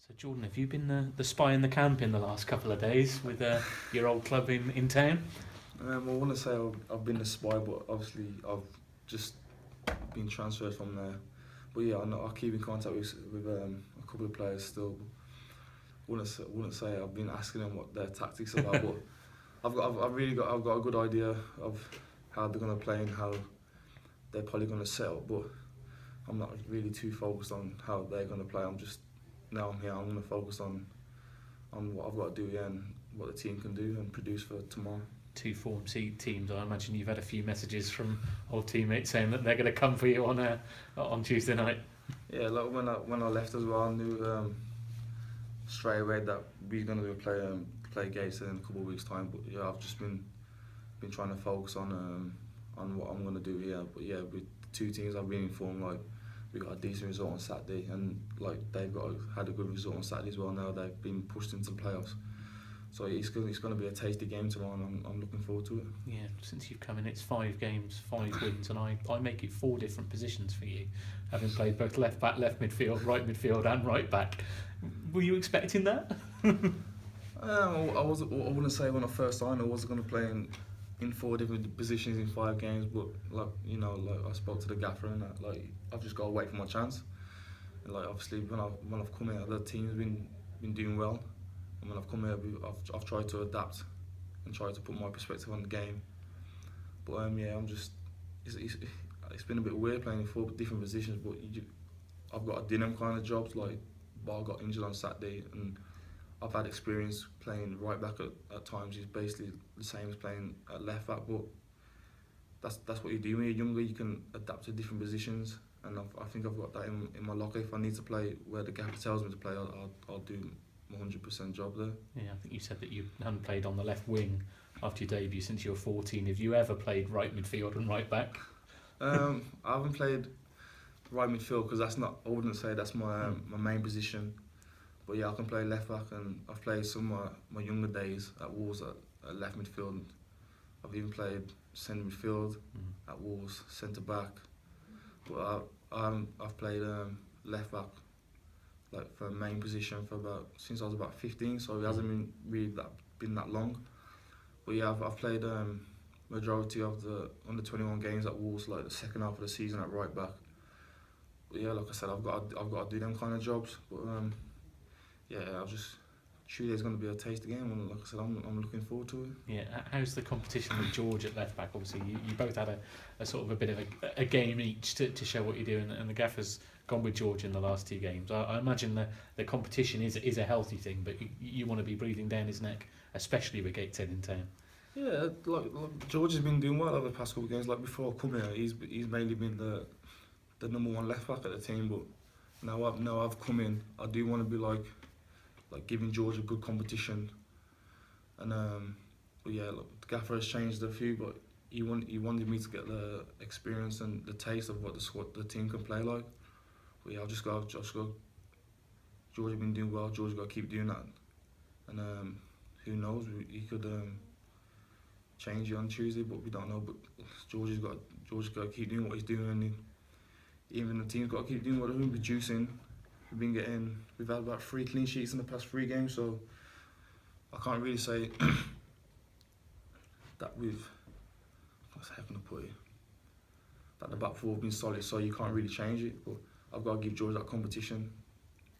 So Jordan, have you been the spy in the camp in the last couple of days with your old club in town? I want to say I've been a spy, but obviously I've just been transferred from there. But yeah, I keep in contact with a couple of players still. Wouldn't say I've been asking them what their tactics are about, but I've got a good idea of how they're gonna play and how they're probably gonna set up. But I'm not really too focused on how they're gonna play. I'm gonna focus on what I've got to do, and what the team can do and produce for tomorrow. Two Form C teams. I imagine you've had a few messages from old teammates saying that they're going to come for you on Tuesday night. Yeah, like when I left as well, I knew straight away that we're going to play Gateshead in a couple of weeks' time. But yeah, I've just been trying to focus on what I'm going to do here. But yeah, with the two teams, I've been informed like we got a decent result on Saturday, and like they've had a good result on Saturday as well. Now they've been pushed into the playoffs. So it's going to be a tasty game tomorrow, and I'm looking forward to it. Yeah, since you've come in, it's 5 games, 5 wins, and I make it 4 different positions for you, having played both left back, left midfield, right midfield, and right back. Were you expecting that? I wouldn't say when I first signed I wasn't going to play in 4 different positions in 5 games, but like I spoke to the gaffer and that, like I've just got to wait for my chance. And like obviously when I've come here, the team's been doing well. And when I've come here, I've tried to adapt and try to put my perspective on the game. But yeah, it's been a bit weird playing in 4 different positions. But I've got to do them kind of jobs. Like, but I got injured on Saturday, and I've had experience playing right back at times. It's basically the same as playing at left back. But that's what you do when you're younger. You can adapt to different positions, and I think I've got that in my locker. If I need to play where the gaffer tells me to play, I'll do 100% job there. Yeah, I think you said that you hadn't played on the left wing after your debut since you were 14. Have you ever played right midfield and right back? I haven't played right midfield because I wouldn't say that's my main position. But yeah, I can play left back, and I've played some of my younger days at Wolves at left midfield. I've even played centre midfield at Wolves, centre back. But I've played left back, like for a main position since I was about 15, so it hasn't been that long. But yeah, I've played majority of the under 21 games at Wolves, like the second half of the season at right back. But yeah, like I said, I've got to do them kind of jobs. But yeah, Tuesday's going to be a tasty game, and like I said, I'm looking forward to it. Yeah, how's the competition with George at left back? Obviously, you both had a sort of a bit of a game each to show what you're doing, and the gaffer's gone with George in the last 2 games. I imagine the competition is a healthy thing, but you want to be breathing down his neck, especially with Gateshead in town. Yeah, like George has been doing well over the past couple of games. Like before I come here, he's mainly been the number 1 left back at the team. But now I've come in, I do want to be like giving George a good competition. And but yeah, look, the gaffer has changed a few, but he wanted me to get the experience and the taste of what the team can play like. But yeah, I've just got George has been doing well. George got to keep doing that, and who knows, he could change it on Tuesday, but we don't know. But George's got to keep doing what he's doing, and even the team's got to keep doing what they're producing. We've had about 3 clean sheets in the past 3 games, so I can't really say that what's the heck can I put it? That the back 4 have been solid, so you can't really change it. But I've got to give George that competition.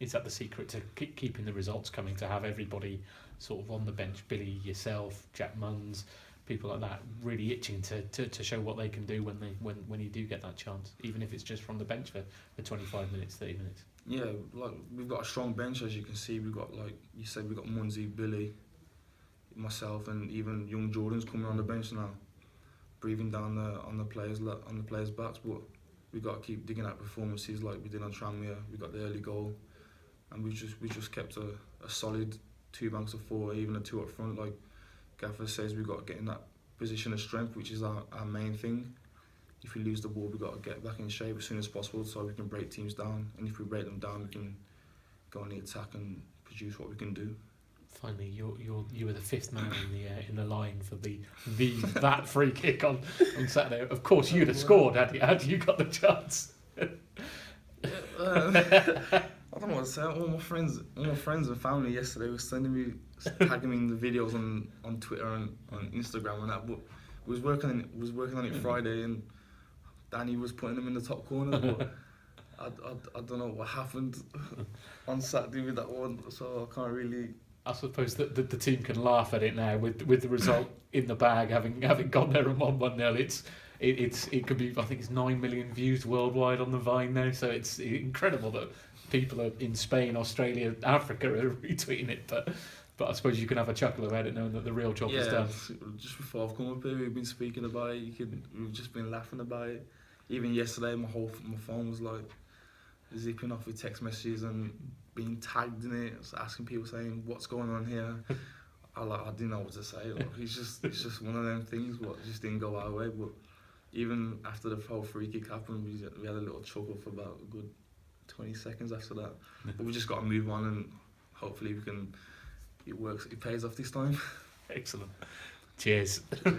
Is that the secret to keeping the results coming, to have everybody sort of on the bench, Billy, yourself, Jack Munns, people like that, really itching to show what they can do when you do get that chance, even if it's just from the bench for 25 minutes, 30 minutes? Yeah, like we've got a strong bench, as you can see. We've got, like you said, we've got Munsey, Billy, myself, and even young Jordan's coming on the bench now, breathing down on the players' backs. But we've got to keep digging out performances like we did on Tranmere. We got the early goal, and we just kept a solid 2 banks of 4, even a 2 up front. Like Gaffer says, we've got to get in that position of strength, which is our main thing. If we lose the ball, we've got to get back in shape as soon as possible so we can break teams down. And if we break them down, we can go on the attack and produce what we can do. Finally, you were the 5th man in the line for that free kick on Saturday. Of course, you'd have scored had you got the chance. I'm don't know what to say. All my friends and family yesterday were sending me, tagging me in the videos on Twitter and on Instagram and that. But we was working on it Friday, and Danny was putting them in the top corner. But I don't know what happened on Saturday with that one, so I can't really. I suppose that the team can laugh at it now with the result in the bag, having gone there and won 1-0. It could be, I think it's 9 million views worldwide on the Vine now, so it's incredible that people are in Spain, Australia, Africa are retweeting it. But I suppose you can have a chuckle about it knowing that the real job is done. Just before I've come up here, we've been speaking about it. We've just been laughing about it. Even yesterday, my phone was like zipping off with text messages and being tagged in it, asking people saying what's going on here. I didn't know what to say. Like, it's just one of them things. What just didn't go our way. But even after the whole free kick happened, we had a little chuckle for about a good 20 seconds after that. But we just got to move on, and hopefully it pays off this time. Excellent. Cheers. Cheers.